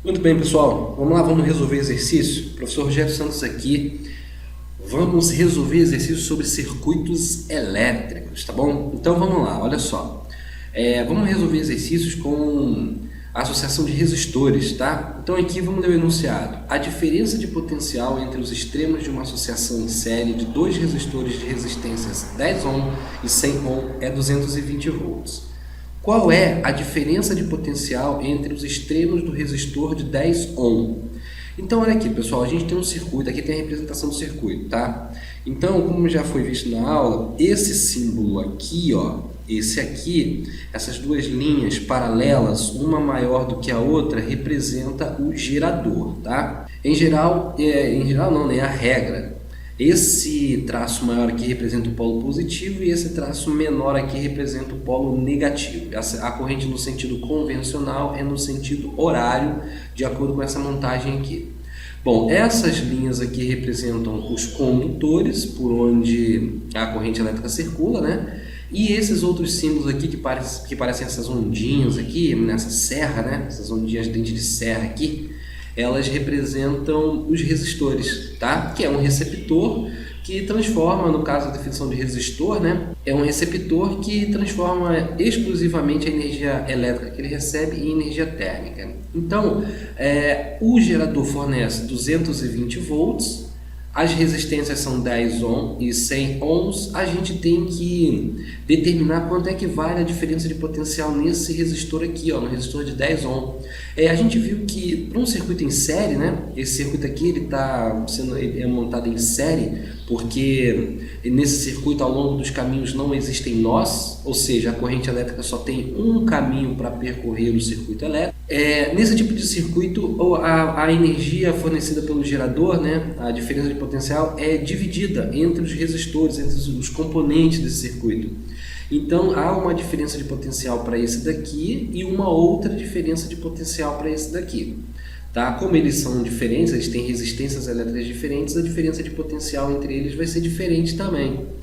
Muito bem, pessoal. Vamos lá, vamos resolver exercício. Professor Rogério Santos aqui. Vamos resolver exercícios sobre circuitos elétricos, tá bom? Então vamos lá, olha só. Vamos resolver exercícios com a associação de resistores, tá? Então aqui vamos ler o enunciado. A diferença de potencial entre os extremos de uma associação em série de dois resistores de resistências 10 ohm e 100 ohm é 220 volts. Qual é a diferença de potencial entre os extremos do resistor de 10 ohm? Então, olha aqui, pessoal, a gente tem um circuito, aqui tem a representação do circuito, tá? Então, como já foi visto na aula, esse símbolo aqui, ó, esse aqui, essas duas linhas paralelas, uma maior do que a outra, representa o gerador, tá? Em geral não, né? A regra. Esse traço maior aqui representa o polo positivo e esse traço menor aqui representa o polo negativo. A corrente no sentido convencional é no sentido horário, de acordo com essa montagem aqui. Bom, essas linhas aqui representam os condutores por onde a corrente elétrica circula, né? E esses outros símbolos aqui que parecem essas ondinhas aqui, nessa serra, né? Essas ondinhas de dente de serra aqui, elas representam os resistores, tá? Que é um receptor que transforma, no caso da definição de resistor, né? É um receptor que transforma exclusivamente a energia elétrica que ele recebe em energia térmica. Então, o gerador fornece 220 volts, as resistências são 10 ohm e 100 ohms, a gente tem que determinar quanto é que vale a diferença de potencial nesse resistor aqui, ó, no resistor de 10 ohm. A gente viu que para um circuito em série, né, esse circuito aqui ele é montado em série porque nesse circuito ao longo dos caminhos não existem nós, ou seja, a corrente elétrica só tem um caminho para percorrer no circuito elétrico. Nesse tipo de circuito, a energia fornecida pelo gerador, né, a diferença de potencial é dividida entre os resistores, entre os componentes desse circuito. Então, há uma diferença de potencial para esse daqui e uma outra diferença de potencial para esse daqui. Tá? Como eles são diferentes, eles têm resistências elétricas diferentes, a diferença de potencial entre eles vai ser diferente também.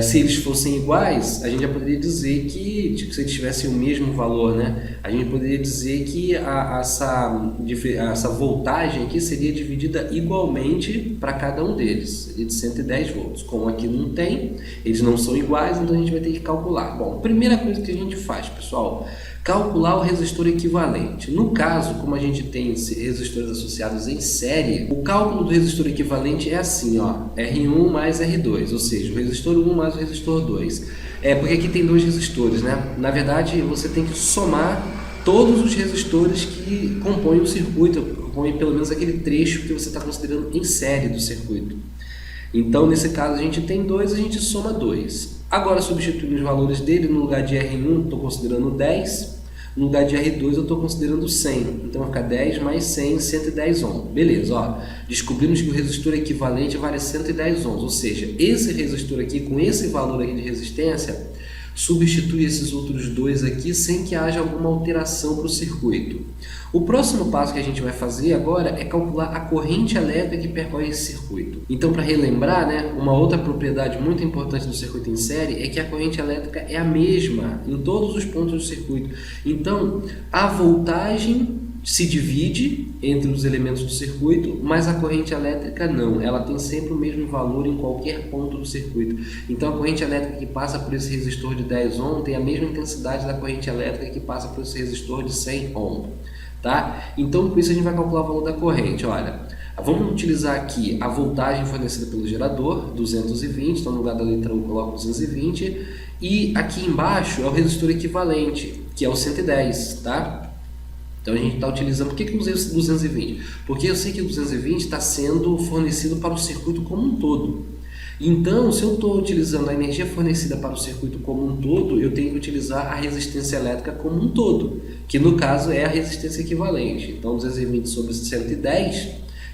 Se eles fossem iguais, a gente já poderia dizer que, se eles tivessem o mesmo valor, né? A gente poderia dizer que essa voltagem aqui seria dividida igualmente para cada um deles, seria de 110 volts. Como aqui não tem, eles não são iguais, então a gente vai ter que calcular. Bom, primeira coisa que a gente faz, pessoal, calcular o resistor equivalente. No caso, como a gente tem resistores associados em série, o cálculo do resistor equivalente é assim, ó, R1 mais R2, ou seja, o resistor 1 mais o resistor 2. Porque aqui tem dois resistores, né? Na verdade, você tem que somar todos os resistores que compõem o circuito, compõem pelo menos aquele trecho que você está considerando em série do circuito. Então, nesse caso, a gente tem 2, a gente soma 2. Agora, substituindo os valores dele, no lugar de R1, estou considerando 10. No lugar de R2, eu estou considerando 100. Então, vai ficar 10 mais 100, 110 ohms. Beleza, ó. Descobrimos que o resistor equivalente vale 110 ohms. Ou seja, esse resistor aqui, com esse valor aqui de resistência, substitui esses outros dois aqui sem que haja alguma alteração para o circuito. O próximo passo que a gente vai fazer agora é calcular a corrente elétrica que percorre esse circuito. Então, para relembrar, né, uma outra propriedade muito importante do circuito em série é que a corrente elétrica é a mesma em todos os pontos do circuito. Então, a voltagem se divide entre os elementos do circuito, mas a corrente elétrica não, ela tem sempre o mesmo valor em qualquer ponto do circuito. Então a corrente elétrica que passa por esse resistor de 10 ohm tem a mesma intensidade da corrente elétrica que passa por esse resistor de 100 ohm. Tá? Então com isso a gente vai calcular o valor da corrente. Olha, vamos utilizar aqui a voltagem fornecida pelo gerador, 220, então no lugar da letra 1 eu coloco 220, e aqui embaixo é o resistor equivalente, que é o 110, tá? Então a gente está utilizando, por que eu usei o 220? Porque eu sei que o 220 está sendo fornecido para o circuito como um todo. Então, se eu estou utilizando a energia fornecida para o circuito como um todo, eu tenho que utilizar a resistência elétrica como um todo, que no caso é a resistência equivalente. Então 220 sobre 110,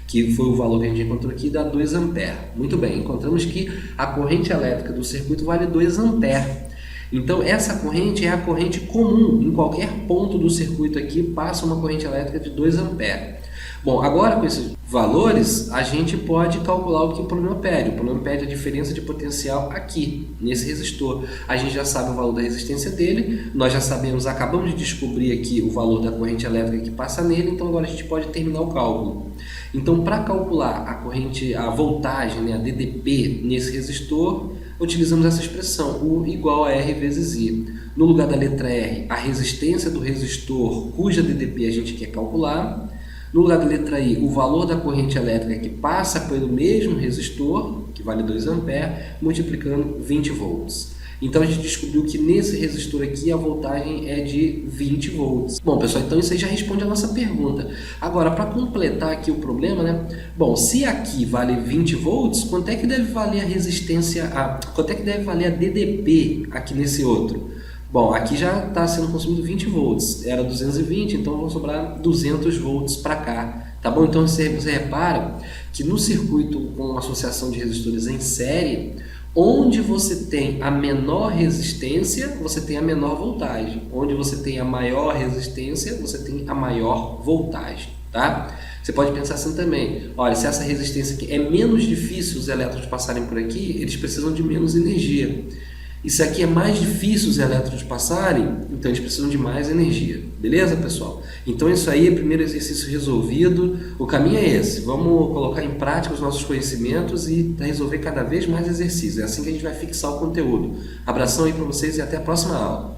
que foi o valor que a gente encontrou aqui, dá 2 ampere. Muito bem, encontramos que a corrente elétrica do circuito vale 2 ampere. Então essa corrente é a corrente comum, em qualquer ponto do circuito aqui passa uma corrente elétrica de 2 ampere. Bom, agora com esses valores, a gente pode calcular o que o problema pede. O problema pede a diferença de potencial aqui, nesse resistor. A gente já sabe o valor da resistência dele, nós já sabemos, acabamos de descobrir aqui o valor da corrente elétrica que passa nele, então agora a gente pode terminar o cálculo. Então, para calcular a corrente, a voltagem, né, a DDP nesse resistor, utilizamos essa expressão, U igual a R vezes I. No lugar da letra R, a resistência do resistor cuja DDP a gente quer calcular. No lugar da letra I, o valor da corrente elétrica que passa pelo mesmo resistor, que vale 2 A, multiplicando 20 volts. Então a gente descobriu que nesse resistor aqui a voltagem é de 20 volts. Bom, pessoal, então isso aí já responde a nossa pergunta. Agora, para completar aqui o problema, né? Bom, se aqui vale 20 volts, quanto é que deve valer a resistência, quanto é que deve valer a DDP aqui nesse outro? Bom, aqui já está sendo consumido 20 volts, era 220, então vão sobrar 200 volts para cá, tá bom? Então você repara que no circuito com associação de resistores em série, onde você tem a menor resistência, você tem a menor voltagem. Onde você tem a maior resistência, você tem a maior voltagem, tá? Você pode pensar assim também, olha, se essa resistência aqui é menos difícil os elétrons passarem por aqui, eles precisam de menos energia. E se aqui é mais difícil os elétrons passarem, então eles precisam de mais energia. Beleza, pessoal? Então isso aí é o primeiro exercício resolvido. O caminho é esse. Vamos colocar em prática os nossos conhecimentos e resolver cada vez mais exercícios. É assim que a gente vai fixar o conteúdo. Abração aí para vocês e até a próxima aula.